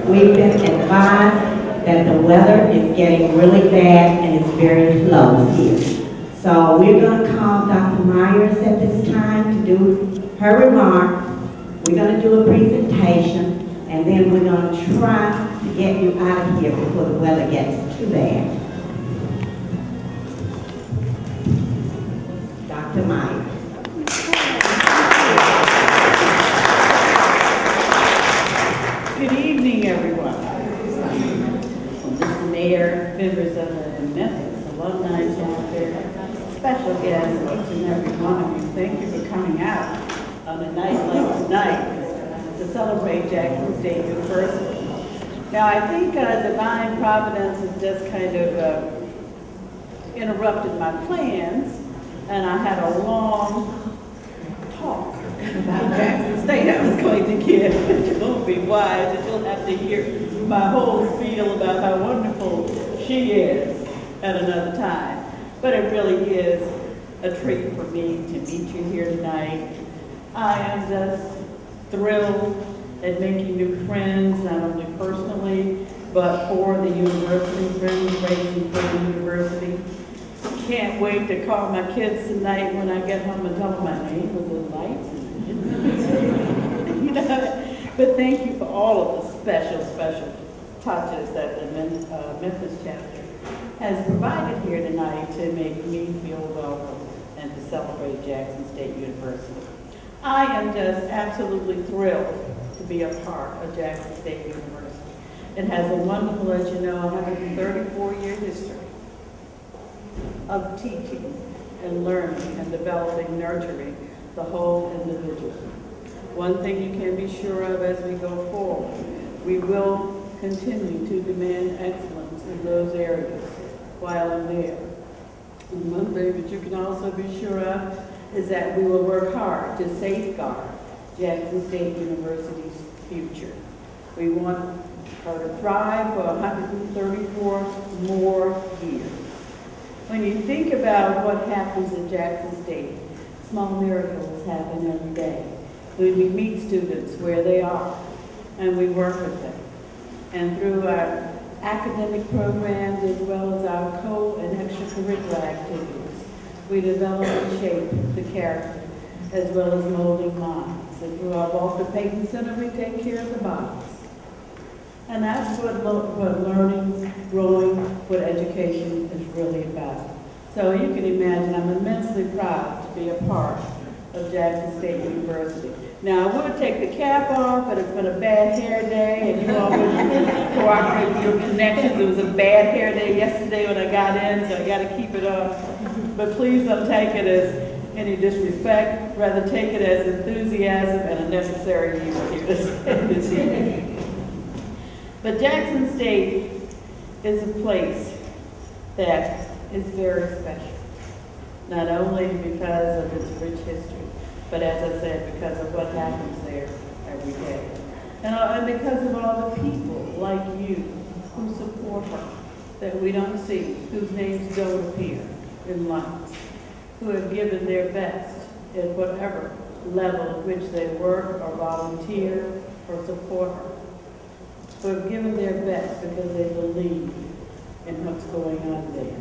We've been advised that the weather is getting really bad and it's very close here. So we're going to call Dr. Meyers at this time to do her remarks. We're going to do a presentation, and then we're going to try to get you out of here before the weather gets too bad. Dr. Meyers. Good evening, everyone. Mr. Mayor, members of the Memphis Alumni Chapter, special guests, each and every one of you, thank you for coming out on a night like tonight to celebrate Jackson State University. Now, I think divine providence has just kind of interrupted my plans, and I had a long talk about Jackson State I was going to give. It won't be wise, and you'll have to hear my whole spiel about how wonderful she is at another time. But it really is a treat for me to meet you here tonight. I am just thrilled at making new friends, not only personally, but for the university, friends raising for the university. Can't wait to call my kids tonight when I get home and tell them my name was in lights. You know, but thank you for all of the special touches that the Memphis chapter has provided here tonight to make me feel welcome and to celebrate Jackson State University. I am just absolutely thrilled to be a part of Jackson State University. It has a wonderful, as you know, 134-year history of teaching and learning and developing, nurturing the whole individual. One thing you can be sure of as we go forward, we will continue to demand excellence in those areas while I'm there. And one thing that you can also be sure of is that we will work hard to safeguard Jackson State University's future. We want her to thrive for 134 more years. When you think about what happens at Jackson State, small miracles happen every day. We meet students where they are, and we work with them. And through our academic programs as well as our co- and extracurricular activities, we develop and shape the character as well as molding minds. And through our Walter Payton Center, we take care of the bodies. And that's what learning, growing, what education is really about. So you can imagine I'm immensely proud to be a part of Jackson State University. Now, I would take the cap off, but it's been a bad hair day, and you all would cooperate with your connections. It was a bad hair day yesterday when I got in, so I got to keep it off. But please don't take it as any disrespect. Rather, take it as enthusiasm and a necessary evil here this evening. But Jackson State is a place that is very special, not only because of its rich history, but as I said, because of what happens there every day. And because of all the people like you who support her, that we don't see, whose names don't appear in lights, who have given their best at whatever level at which they work or volunteer or support her, who have given their best because they believe in what's going on there.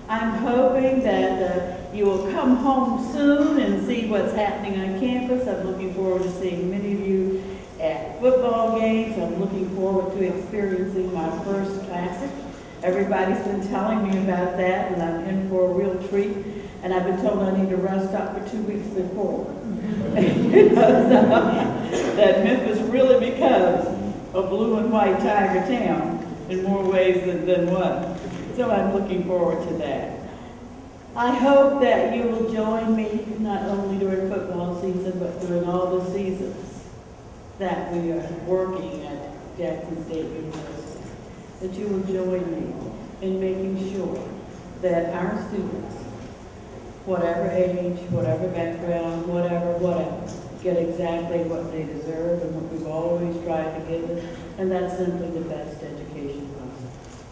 I'm hoping that you will come home soon and see what's happening on campus. I'm looking forward to seeing many of you at football games. I'm looking forward to experiencing my first classic. Everybody's been telling me about that, and I'm in for a real treat. And I've been told I need to rest up for 2 weeks before. You know, so that Memphis really becomes a blue and white tiger town in more ways than one. So I'm looking forward to that. I hope that you will join me not only during football season, but during all the seasons that we are working at Jackson State University, that you will join me in making sure that our students, whatever age, whatever background, whatever, get exactly what they deserve and what we've always tried to give them, and that's simply the best education process.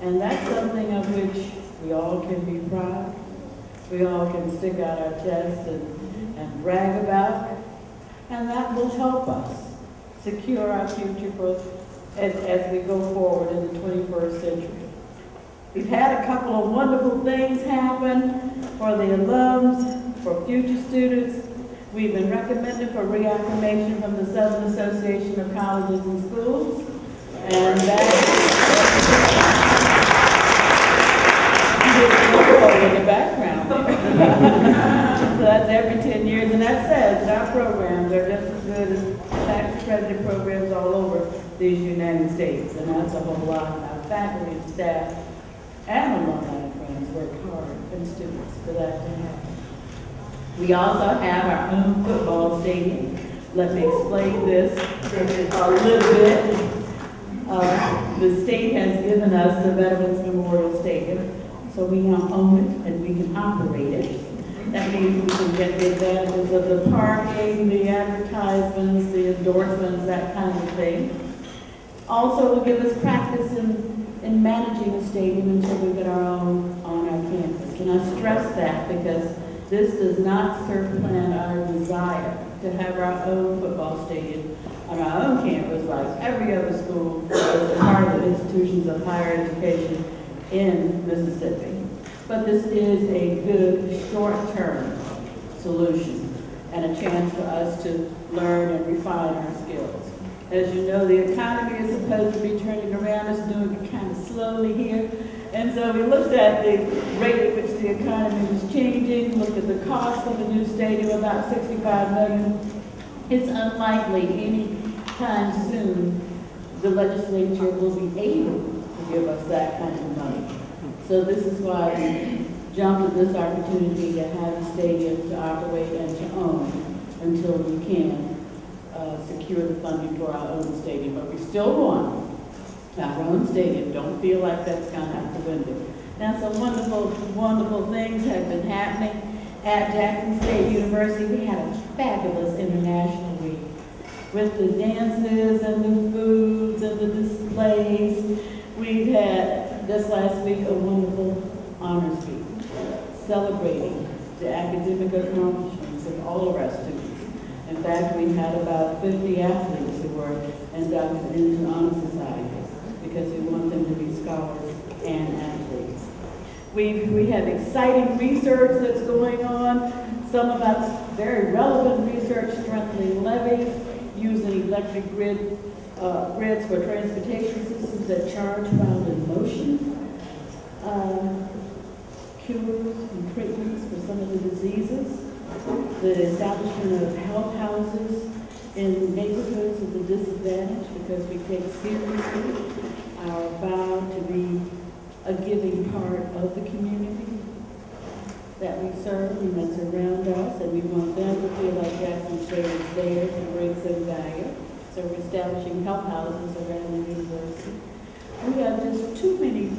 And that's something of which we all can be proud. We all can stick out our chests and brag about, and that will help us secure our future for as we go forward in the 21st century. We've had a couple of wonderful things happen for the alums, for future students. We've been recommended for reaffirmation from the Southern Association of Colleges and Schools, and in the background. So that's every 10 years, and that says that our programs are just as good as tax accredited programs all over these United States, and that's a whole lot. Our faculty and staff and alumni and friends work hard, and students, for that to happen. We also have our own football stadium. Let me explain this a little bit. The state has given us the Veterans Memorial Stadium, so we now own it and we can operate it. That means we can get the advantages of the parking, the advertisements, the endorsements, that kind of thing. Also, it will give us practice in managing the stadium until we get our own on our campus. And I stress that because this does not supplant our desire to have our own football stadium on our own campus like every other school as a part of the institutions of higher education in Mississippi. But this is a good short-term solution and a chance for us to learn and refine our skills. As you know, the economy is supposed to be turning around. It's doing it kind of slowly here. And so we looked at the rate at which the economy was changing, looked at the cost of the new stadium, about $65 million. It's unlikely any time soon the legislature will be able to give us that kind of money. So this is why we jumped at this opportunity to have the stadium to operate and to own until we can secure the funding for our own stadium. But we still want our own stadium. Don't feel like that's gone out the window. Now, some wonderful, wonderful things have been happening at Jackson State University. We had a fabulous International Week with the dances and the foods and the displays. We've had, just last week, a wonderful honors week celebrating the academic accomplishments of all of our students. In fact, we had about 50 athletes who were inducted into honor societies because we want them to be scholars and athletes. We have exciting research that's going on. Some of us very relevant research strengthening levees, using electric grids for transportation systems that charge while in motion, cures and treatments for some of the diseases, the establishment of health houses in neighborhoods of the disadvantaged because we take seriously our vow to be a giving part of the community that we serve and that's around us, and we want them to feel like Jackson State is there to bring some value. So we're establishing health houses around the university. We have just too many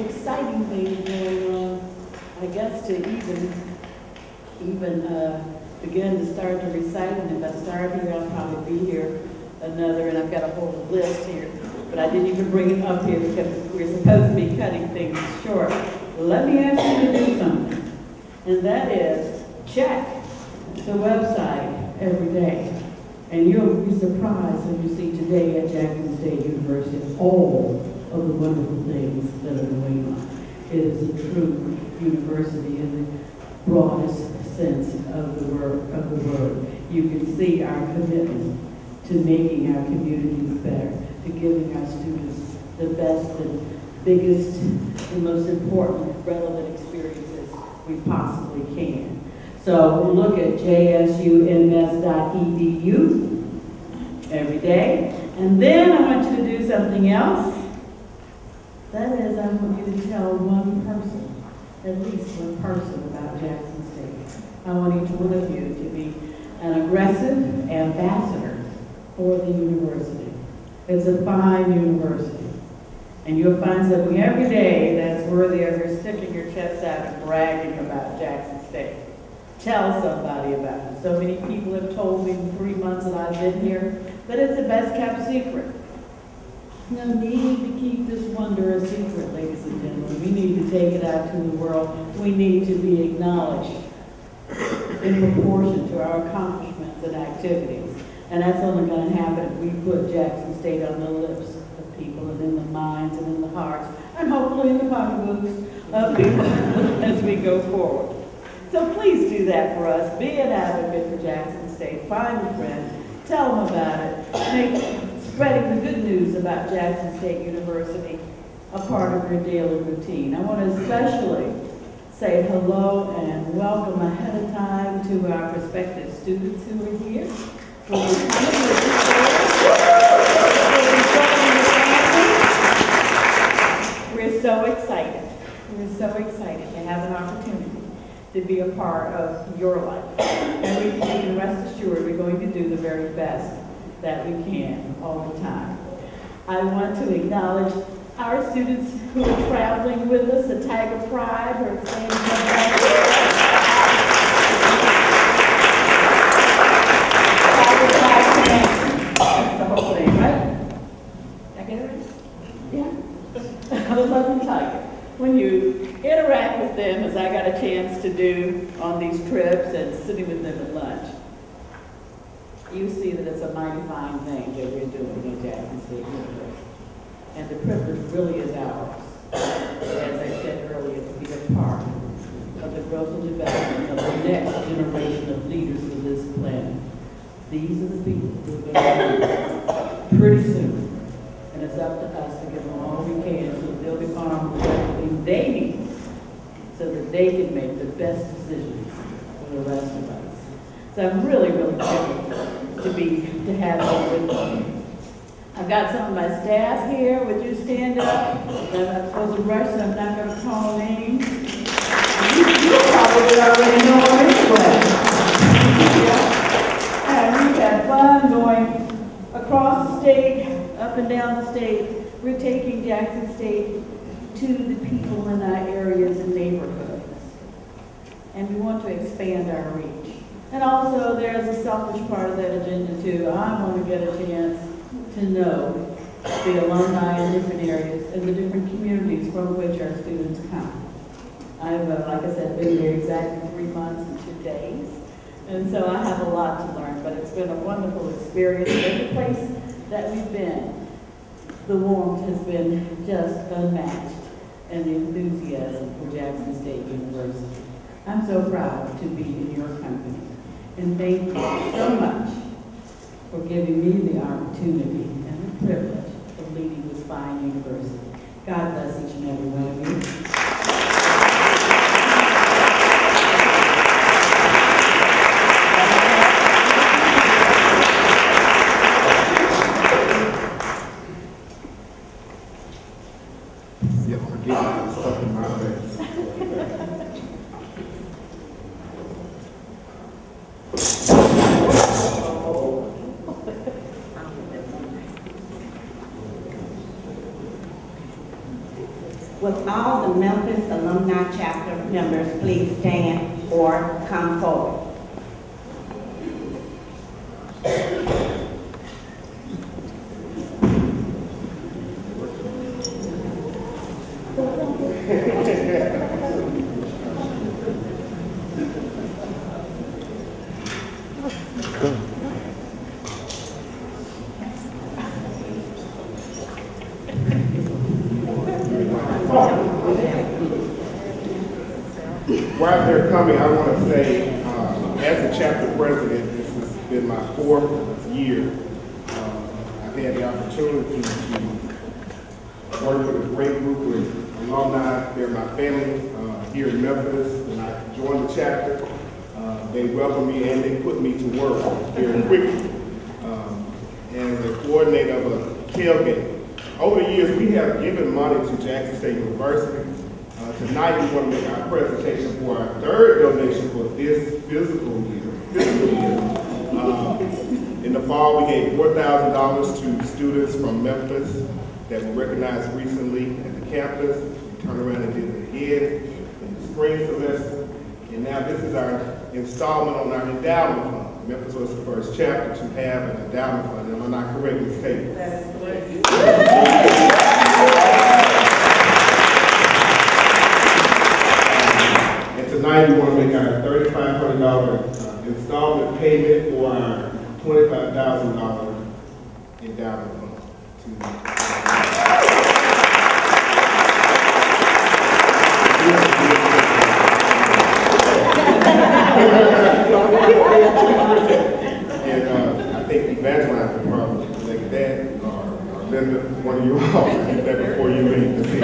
exciting things going on, I guess, to even begin to start to recite. And if I start here, I'll probably be here another, and I've got a whole list here. But I didn't even bring it up here because we're supposed to be cutting things short. Let me ask you to do something, and that is check the website every day. And you'll be surprised when you see today at Jackson State University all of the wonderful things that are going on. It is a true university in the broadest sense of the word. You can see our commitment to making our communities better, to giving our students the best and biggest and most important relevant experiences we possibly can. So we'll look at jsums.edu every day. And then I want you to do something else. That is, I want you to tell one person, at least one person, about Jackson State. I want each one of you to be an aggressive ambassador for the university. It's a fine university. And you'll find something every day that's worthy of your sticking your chest out and bragging about Jackson State. Tell somebody about it. So many people have told me in 3 months that I've been here that it's the best kept secret. No need to keep this wonder a secret, ladies and gentlemen. We need to take it out to the world. We need to be acknowledged in proportion to our accomplishments and activities. And that's only going to happen if we put Jackson State on the lips of songbooks as we go forward. So please do that for us. Be an advocate for Jackson State. Find a friend. Tell them about it. Make spreading the good news about Jackson State University a part of your daily routine. I want to especially say hello and welcome ahead of time to our prospective students who are here. We're so excited. We're so excited to have an opportunity to be a part of your life. And you can rest assured we're going to do the very best that we can all the time. I want to acknowledge our students who are traveling with us, the Tiger Pride, who are staying Tiger Pride Connection. That's the whole thing, right? Did I get it right? Yeah? The Loving Tiger. When you interact with them, as I got a chance to do on these trips and sitting with them at lunch, you see that it's a mighty fine thing that we're doing at Jackson State University. And the privilege really is ours, as I said earlier, to be a part of the growth and development of the next generation of leaders of this planet. These are the people who are going to lead pretty soon. And it's up to us to give them all we can so that they'll become everything they need so that they can make the best decisions for the rest of us. So I'm really, really grateful to have you with me. I've got some of my staff here. Would you stand up? I'm supposed to rush, so I'm not going to call names. You probably already know them anyway. And we've had fun going across the state, up and down the state. We're taking Jackson State to the people in our areas and neighborhoods. And we want to expand our reach. And also, there's a selfish part of that agenda, too. I want to get a chance to know the alumni in different areas and the different communities from which our students come. I've, like I said, been there exactly 3 months and 2 days. And so I have a lot to learn, but it's been a wonderful experience. Every place that we've been, the warmth has been just unmatched, and the enthusiasm for Jackson State University. I'm so proud to be in your company, and thank you so much for giving me the opportunity and the privilege of leading this fine university. God bless each and every one of you. Would all the Memphis Alumni Chapter members please stand or come forward? While they're coming, I want to say, as a chapter president, this has been my 4th year. I've had the opportunity to work with a great group of alumni. They're my family here in Memphis. When I joined the chapter, they welcomed me and they put me to work very quickly. As a coordinator of a tailgate, over the years we have given money to Jackson State University. Tonight we want to make our presentation for our 3rd donation for this fiscal year. In the fall we gave $4,000 to students from Memphis that were recognized recently at the campus. We turned around and did it again in the spring semester. And now this is our installment on our endowment fund. Memphis was the first chapter to have an endowment fund. Am I not correct, Ms. Tate? That is correct. Tonight we want to make our $3,500 installment payment for our $25,000 endowment fund. one of you all to get that before you leave this evening.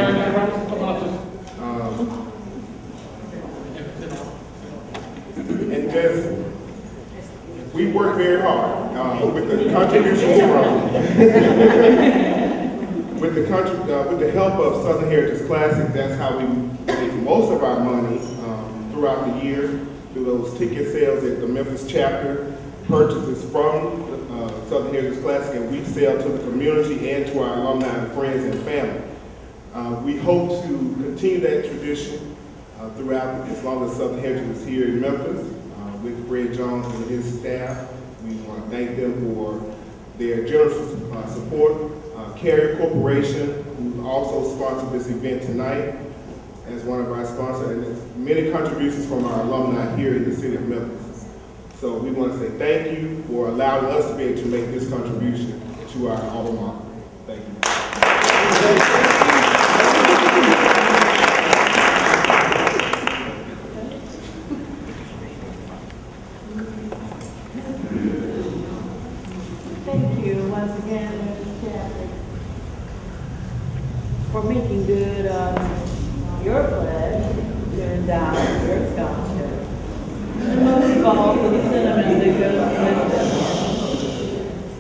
And just, we work very hard with the contributions from, with the help of Southern Heritage Classic. That's how we make most of our money throughout the year, through those ticket sales at the Memphis chapter, purchases from Southern Heritage Classic, and we sell to the community and to our alumni and friends and family. We hope to continue that tradition throughout, as long as Southern Heritage is here in Memphis, with Fred Jones and his staff. We want to thank them for their generous support. Carrier Corporation, who also sponsored this event tonight, as one of our sponsors, and there's many contributions from our alumni here in the city of Memphis. So we want to say thank you for allowing us to be able to make this contribution to our alma mater. Thank you. Thank you once again, Mrs. Chapman, for making good your pledge to endow your scholarship. And most of all, for the sentiment that goes with it,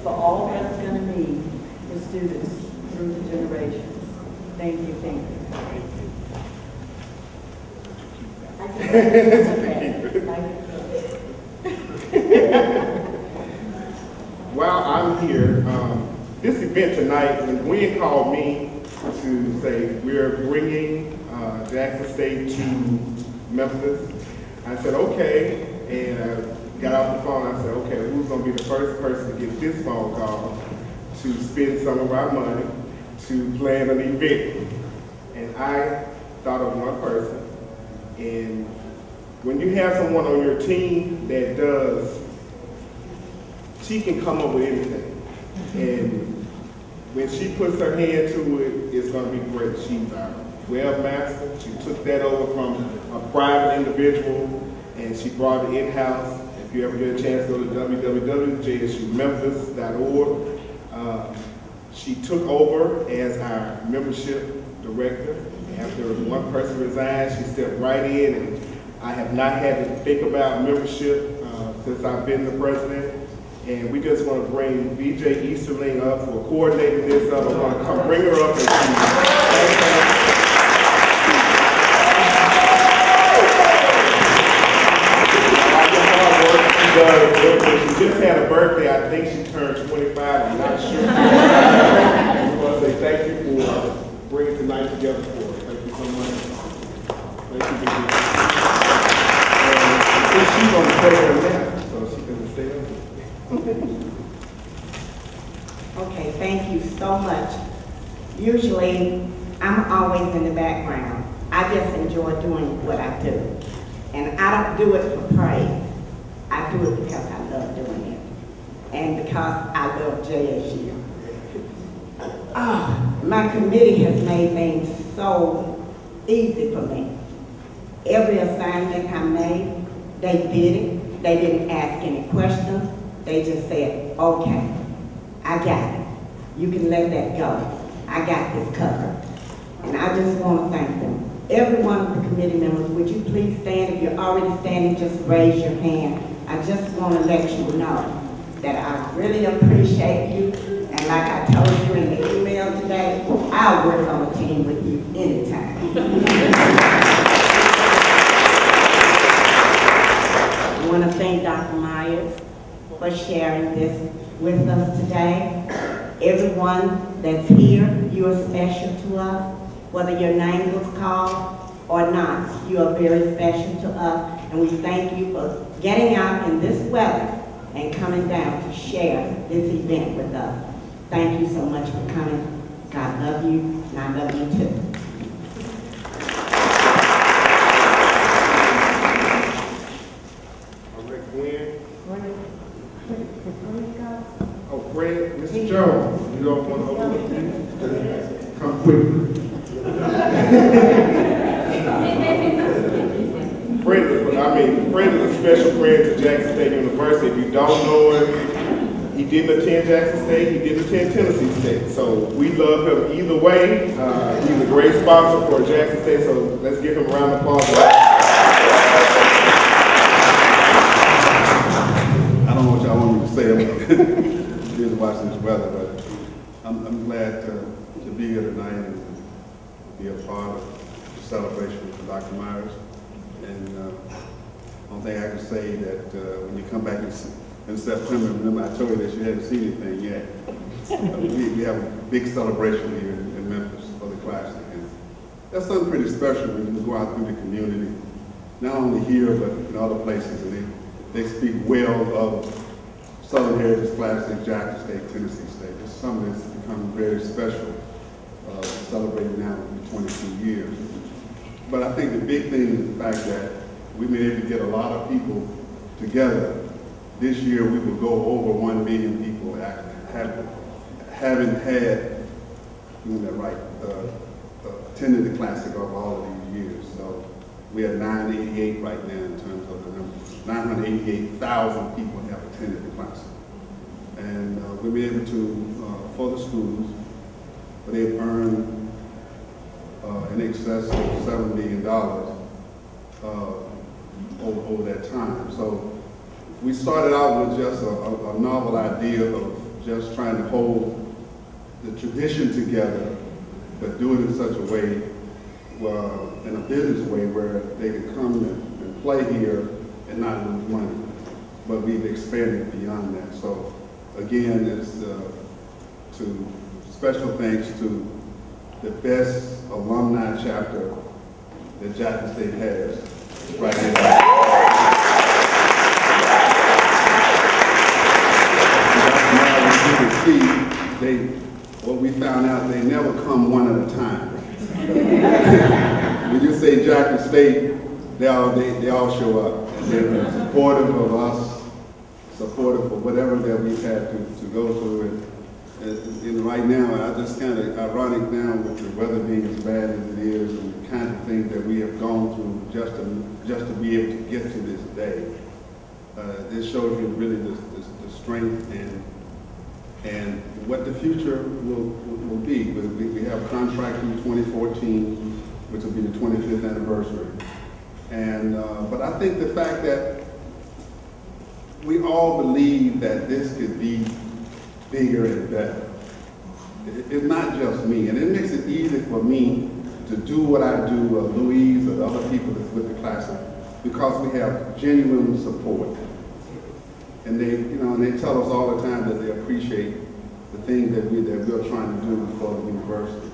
for all that's going to mean the students through the generations. Thank you, thank you. While I'm here, this event tonight, when Gwen called me to say we're bringing Jackson State to Memphis, I said, okay, and I got off the phone. I said, okay, who's going to be the first person to get this phone call to spend some of our money to plan an event? And I thought of one person. And when you have someone on your team that does, she can come up with anything. And when she puts her hand to it, it's going to be great. She's our webmaster. She took that over from a private individual, and she brought it in-house. If you ever get a chance, go to www.jsumemphis.org. She took over as our membership director. After one person resigned, she stepped right in, and I have not had to think about membership since I've been the president. And we just want to bring BJ Easterling up for coordinating this up. I want to come bring her up and she just had a birthday. I think she turned 25. I'm not sure. I want to say thank you for bringing tonight together for us. Thank you so much. Thank you, BJ. And she's on the program now, so she can stay up. Okay, thank you so much. Usually, I'm always in the background. I just enjoy doing what I do. And I don't do it for praise. I do it because I love doing it. And because I love JSU. My committee has made things so easy for me. Every assignment I made, they did it. They didn't ask any questions. They just said, okay, I got it. You can let that go. I got this covered. And I just want to thank them. Every one of the committee members, would you please stand? If you're already standing, just raise your hand. I just want to let you know that I really appreciate you. And like I told you in the email today, I'll work on a team with you anytime. I want to thank Dr. Myers for sharing this with us today. Everyone that's here, you are special to us. Whether your name was called or not, you are very special to us. And we thank you for getting out in this weather and coming down to share this event with us. Thank you so much for coming. God love you, and I love you too. Oh, Fred, Mr. Jones, you don't want to overlook me? Come quickly. Fred is a special friend to Jackson State University. If you don't know him, He didn't attend Jackson State, he didn't attend Tennessee State. So we love him either way. He's a great sponsor for Jackson State, so let's give him a round of applause. I don't know what y'all want me to say about just watching this weather, but I'm glad to be here tonight and be a part of the celebration with Dr. Meyers. And one thing I can say that when you come back in September, remember I told you that you hadn't seen anything yet. We have a big celebration here in Memphis for the Classic. And that's something pretty special when you go out through the community, not only here, but in other places. And they speak well of Southern Heritage Classic, Jackson State, Tennessee State. It's something that's become very special, celebrating now for 22 years. But I think the big thing is the fact that we've been able to get a lot of people together. This year we will go over 1 million people having had, attended the Classic over all of these years. So we are 988 right now in terms of the numbers. 988,000 people have attended the Classic. And we've been able to, for the schools, they've earned in excess of $7 million over that time. So we started out with just a novel idea of just trying to hold the tradition together, but do it in such a way, in a business way, where they could come and play here and not lose money. But we've expanded beyond that. So again, it's special thanks to the best alumni chapter that Jackson State has right now. What we found out, they never come one at a time. We just say Jackson State, they all show up. And they're supportive of us, supportive of whatever that we've had to go through. And right now, I just kind of ironic now with the weather being as bad as it is and the kind of things that we have gone through just to be able to get to this day. This shows you really the strength and what the future will be. We have contract in 2014, which will be the 25th anniversary. And but I think the fact that we all believe that this could be bigger and better. It's not just me, and it makes it easy for me to do what I do, Louise or the other people that's with the Classic, because we have genuine support. And they, and they tell us all the time that they appreciate the things that we're trying to do for the university.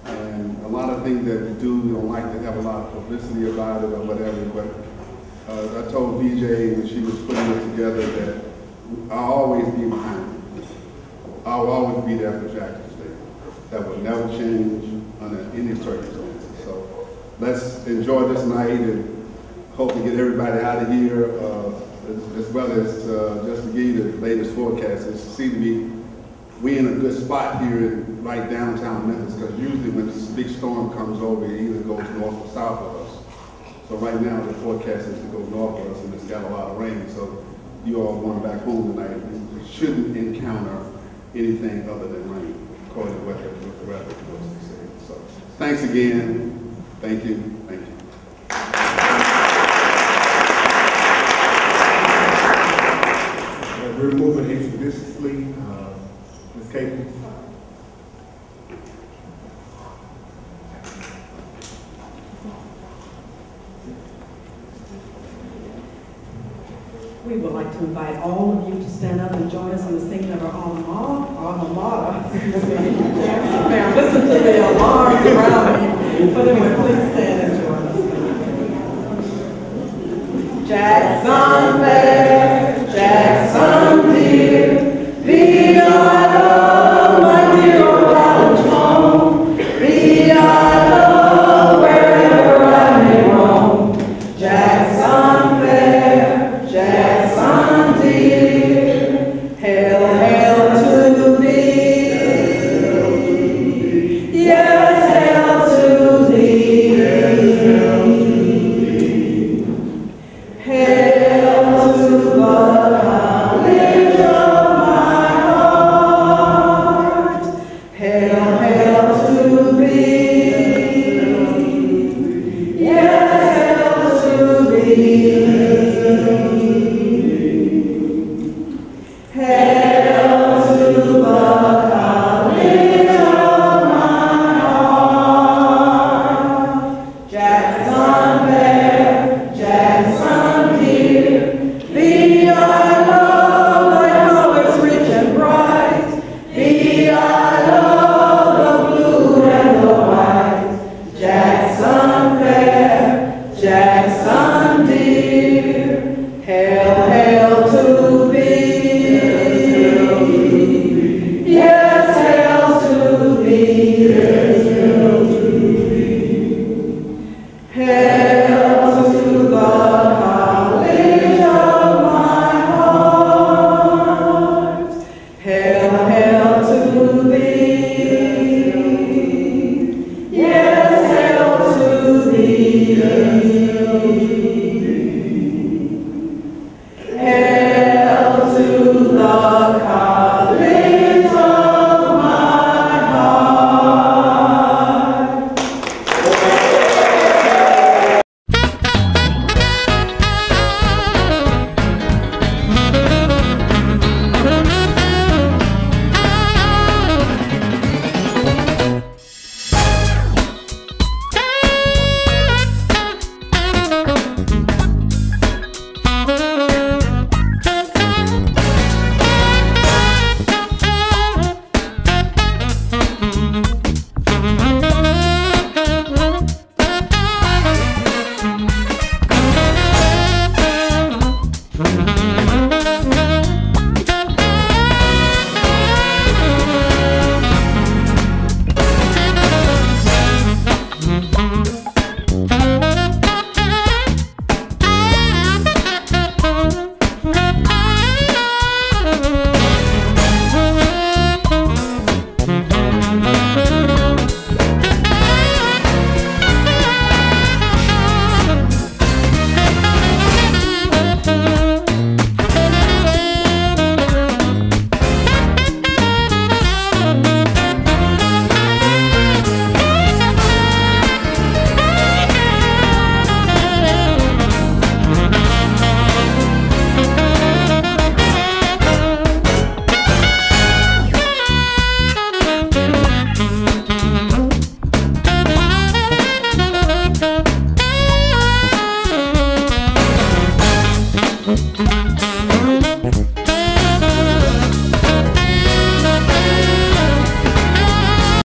And a lot of things that we do, we don't like to have a lot of publicity about it or whatever, but I told BJ when she was putting it together that I'll always be behind it. I'll always be there for Jackson State. That will never change under any circumstances. So let's enjoy this night and hope to get everybody out of here, as well as just to give you the latest forecast. It seems to be we in a good spot here right downtown Memphis, because usually when this big storm comes over, it either goes north or south of us. So right now the forecast is to go north of us, and it's got a lot of rain. So you all going back home tonight, we shouldn't encounter anything other than rain, according to what the weather was saying. So thanks again. Thank you. Thank you. We're moving expeditiously. Ms. Capel. We would like to invite all of you to stand up and join us in the singing of our alma mater. Now listen to the alarms around me, but anyway, please stand and join us. Jackson fair, Jackson dear, be our love, my dear old college home, be our love wherever I may roam. Jackson fair, Jackson dear, hail, hail to thee. Yes, hail to thee. Hail to the college of my Thank you.